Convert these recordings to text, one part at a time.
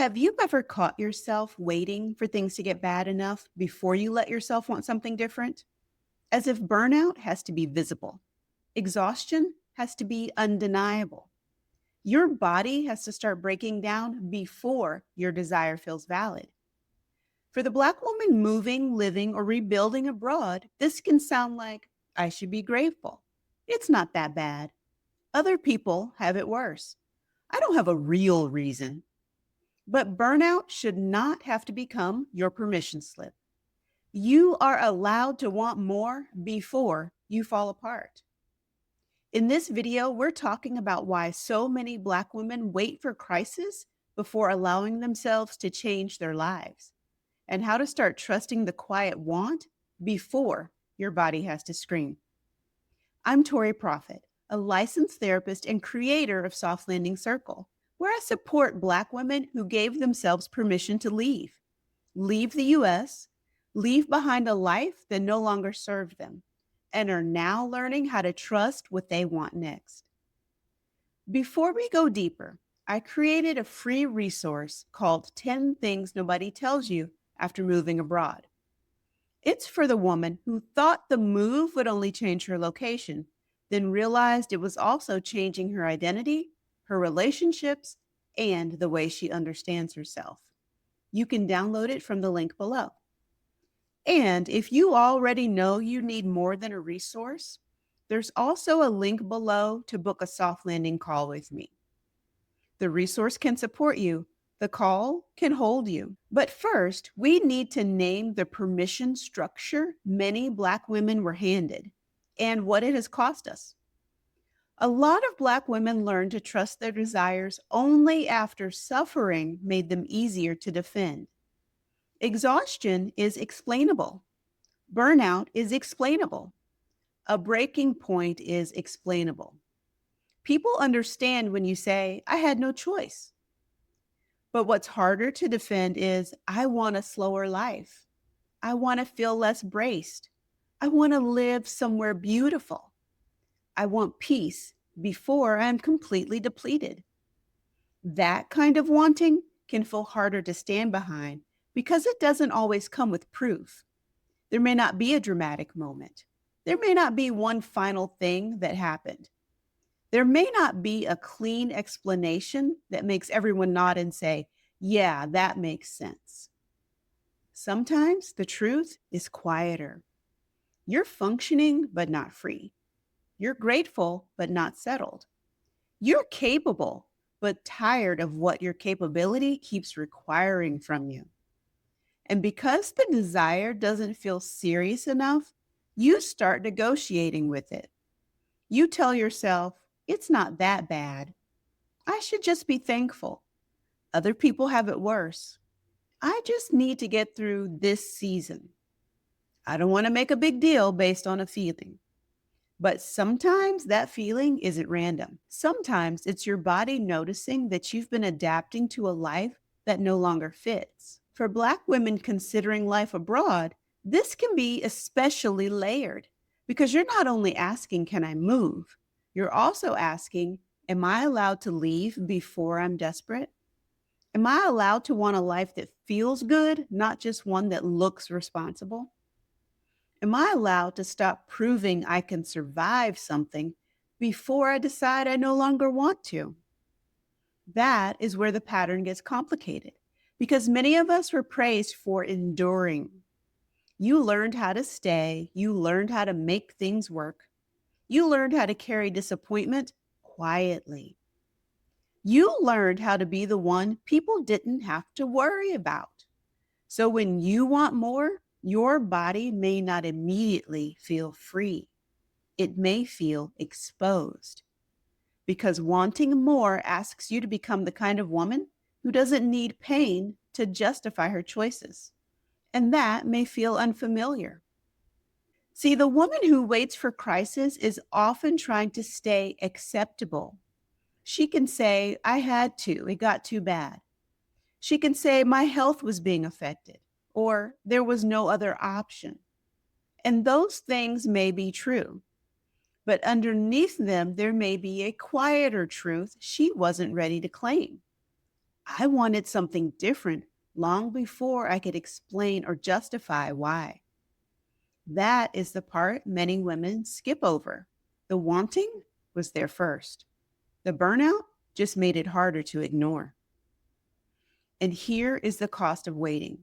Have you ever caught yourself waiting for things to get bad enough before you let yourself want something different? As if burnout has to be visible, exhaustion has to be undeniable. Your body has to start breaking down before your desire feels valid. For the Black woman moving, living, or rebuilding abroad, this can sound like, I should be grateful. It's not that bad. Other people have it worse. I don't have a real reason. But burnout should not have to become your permission slip. You are allowed to want more before you fall apart. In this video, we're talking about why so many Black women wait for crisis before allowing themselves to change their lives, and how to start trusting the quiet want before your body has to scream. I'm Tori Prophet, a licensed therapist and creator of Soft Landing Circle, where I support Black women who gave themselves permission to leave the US, leave behind a life that no longer served them, and are now learning how to trust what they want next. Before we go deeper, I created a free resource called 10 Things Nobody Tells You After Moving Abroad. It's for the woman who thought the move would only change her location, then realized it was also changing her identity, her relationships, and the way she understands herself. You can download it from the link below. And if you already know you need more than a resource, there's also a link below to book a soft landing call with me. The resource can support you. The call can hold you. But first, we need to name the permission structure many Black women were handed and what it has cost us. A lot of Black women learned to trust their desires only after suffering made them easier to defend. Exhaustion is explainable. Burnout is explainable. A breaking point is explainable. People understand when you say, I had no choice. But what's harder to defend is, I want a slower life. I want to feel less braced. I want to live somewhere beautiful. I want peace before I'm completely depleted. That kind of wanting can feel harder to stand behind because it doesn't always come with proof. There may not be a dramatic moment. There may not be one final thing that happened. There may not be a clean explanation that makes everyone nod and say, yeah, that makes sense. Sometimes the truth is quieter. You're functioning, but not free. You're grateful, but not settled. You're capable, but tired of what your capability keeps requiring from you. And because the desire doesn't feel serious enough, you start negotiating with it. You tell yourself, it's not that bad. I should just be thankful. Other people have it worse. I just need to get through this season. I don't want to make a big deal based on a feeling. But sometimes that feeling isn't random. Sometimes it's your body noticing that you've been adapting to a life that no longer fits. For Black women considering life abroad, this can be especially layered because you're not only asking, can I move? You're also asking, am I allowed to leave before I'm desperate? Am I allowed to want a life that feels good, not just one that looks responsible? Am I allowed to stop proving I can survive something before I decide I no longer want to? That is where the pattern gets complicated because many of us were praised for enduring. You learned how to stay. You learned how to make things work. You learned how to carry disappointment quietly. You learned how to be the one people didn't have to worry about. So when you want more, your body may not immediately feel free. It may feel exposed because wanting more asks you to become the kind of woman who doesn't need pain to justify her choices. And that may feel unfamiliar. See, the woman who waits for crisis is often trying to stay acceptable. She can say, I had to, it got too bad. She can say, my health was being affected, or there was no other option. And those things may be true. But underneath them, there may be a quieter truth she wasn't ready to claim. I wanted something different long before I could explain or justify why. That is the part many women skip over. The wanting was there first. The burnout just made it harder to ignore. And here is the cost of waiting.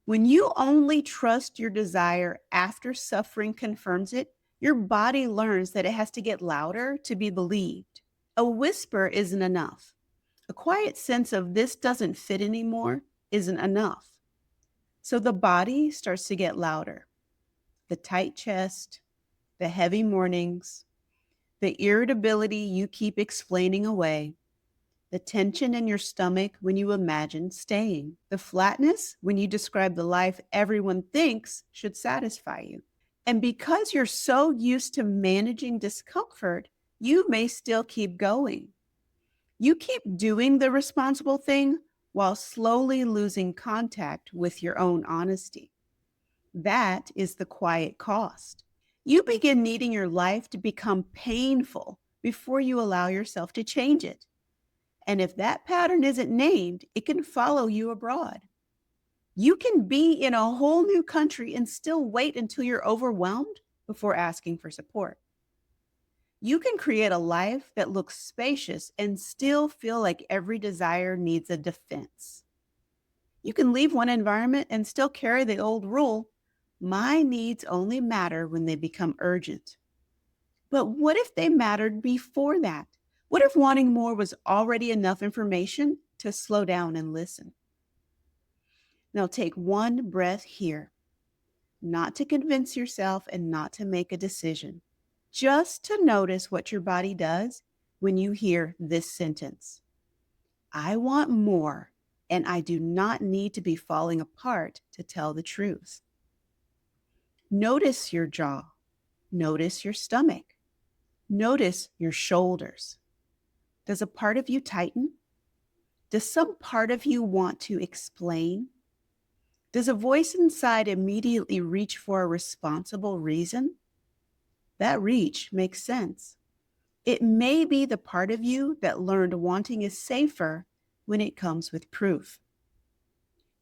When you only trust your desire after suffering confirms it, your body learns that it has to get louder to be believed. A whisper isn't enough. A quiet sense of this doesn't fit anymore isn't enough. So the body starts to get louder. The tight chest, the heavy mornings, the irritability you keep explaining away, the tension in your stomach when you imagine staying, the flatness when you describe the life everyone thinks should satisfy you. And because you're so used to managing discomfort, you may still keep going. You keep doing the responsible thing while slowly losing contact with your own honesty. That is the quiet cost. You begin needing your life to become painful before you allow yourself to change it. And if that pattern isn't named, it can follow you abroad. You can be in a whole new country and still wait until you're overwhelmed before asking for support. You can create a life that looks spacious and still feel like every desire needs a defense. You can leave one environment and still carry the old rule: my needs only matter when they become urgent. But what if they mattered before that? What if wanting more was already enough information to slow down and listen? Now take one breath here, not to convince yourself and not to make a decision, just to notice what your body does when you hear this sentence: I want more, and I do not need to be falling apart to tell the truth. Notice your jaw, notice your stomach, notice your shoulders. Does a part of you tighten? Does some part of you want to explain? Does a voice inside immediately reach for a responsible reason? That reach makes sense. It may be the part of you that learned wanting is safer when it comes with proof.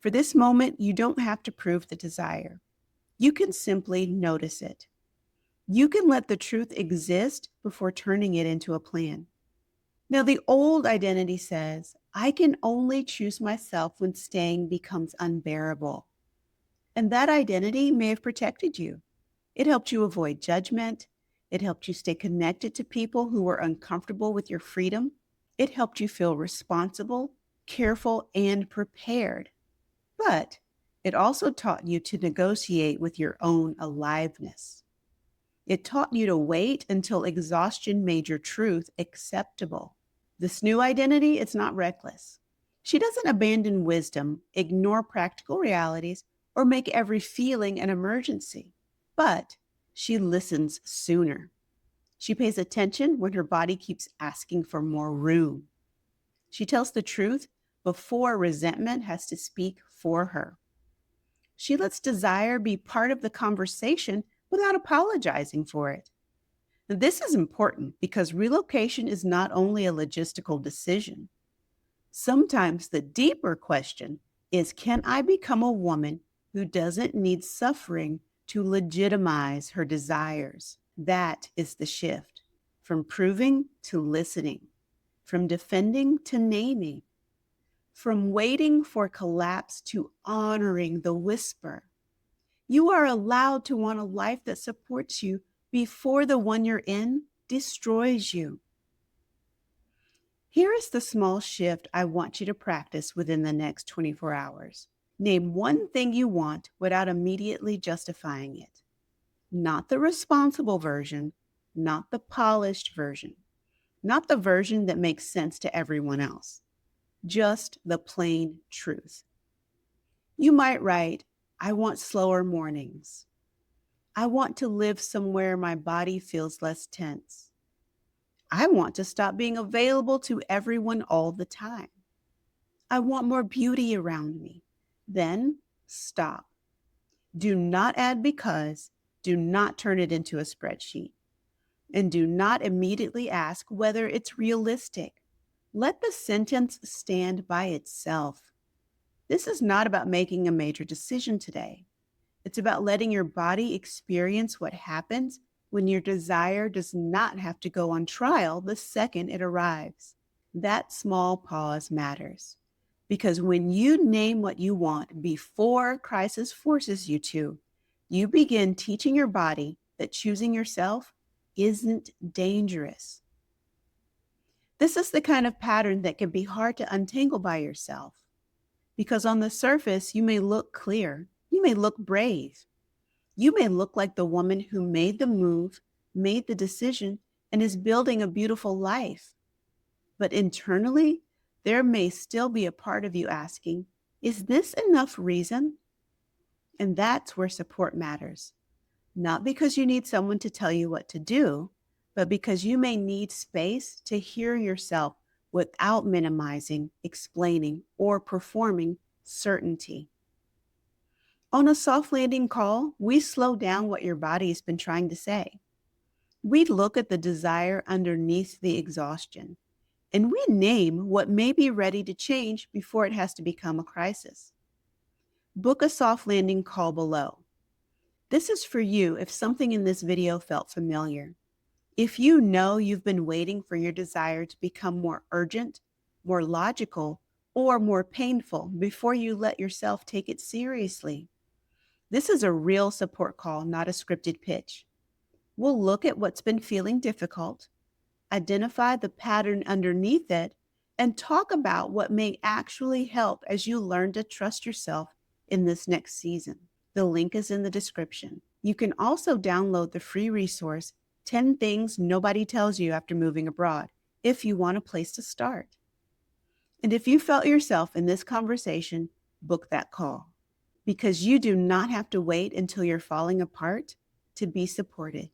For this moment, you don't have to prove the desire. You can simply notice it. You can let the truth exist before turning it into a plan. Now, the old identity says, I can only choose myself when staying becomes unbearable. And that identity may have protected you. It helped you avoid judgment. It helped you stay connected to people who were uncomfortable with your freedom. It helped you feel responsible, careful, and prepared. But it also taught you to negotiate with your own aliveness. It taught you to wait until exhaustion made your truth acceptable. This new identity, it's not reckless. She doesn't abandon wisdom, ignore practical realities, or make every feeling an emergency. But she listens sooner. She pays attention when her body keeps asking for more room. She tells the truth before resentment has to speak for her. She lets desire be part of the conversation without apologizing for it. Now, this is important because relocation is not only a logistical decision. Sometimes the deeper question is, can I become a woman who doesn't need suffering to legitimize her desires? That is the shift from proving to listening, from defending to naming, from waiting for collapse to honoring the whisper. You are allowed to want a life that supports you before the one you're in destroys you. Here is the small shift I want you to practice within the next 24 hours. Name one thing you want without immediately justifying it. Not the responsible version, not the polished version, not the version that makes sense to everyone else. Just the plain truth. You might write, I want slower mornings. I want to live somewhere my body feels less tense. I want to stop being available to everyone all the time. I want more beauty around me. Then stop. Do not add because. Do not turn it into a spreadsheet. And do not immediately ask whether it's realistic. Let the sentence stand by itself. This is not about making a major decision today. It's about letting your body experience what happens when your desire does not have to go on trial the second it arrives. That small pause matters because when you name what you want before crisis forces you to, you begin teaching your body that choosing yourself isn't dangerous. This is the kind of pattern that can be hard to untangle by yourself because on the surface, you may look clear, you may look brave, you may look like the woman who made the move, made the decision, and is building a beautiful life. But internally, there may still be a part of you asking, is this enough reason? And that's where support matters. Not because you need someone to tell you what to do, but because you may need space to hear yourself without minimizing, explaining, or performing certainty. On a soft landing call, we slow down what your body's been trying to say. We look at the desire underneath the exhaustion, and we name what may be ready to change before it has to become a crisis. Book a soft landing call below. This is for you if something in this video felt familiar. If you know you've been waiting for your desire to become more urgent, more logical, or more painful before you let yourself take it seriously. This is a real support call, not a scripted pitch. We'll look at what's been feeling difficult, identify the pattern underneath it, and talk about what may actually help as you learn to trust yourself in this next season. The link is in the description. You can also download the free resource, 10 Things Nobody Tells You After Moving Abroad, if you want a place to start. And if you felt yourself in this conversation, book that call, because you do not have to wait until you're falling apart to be supported.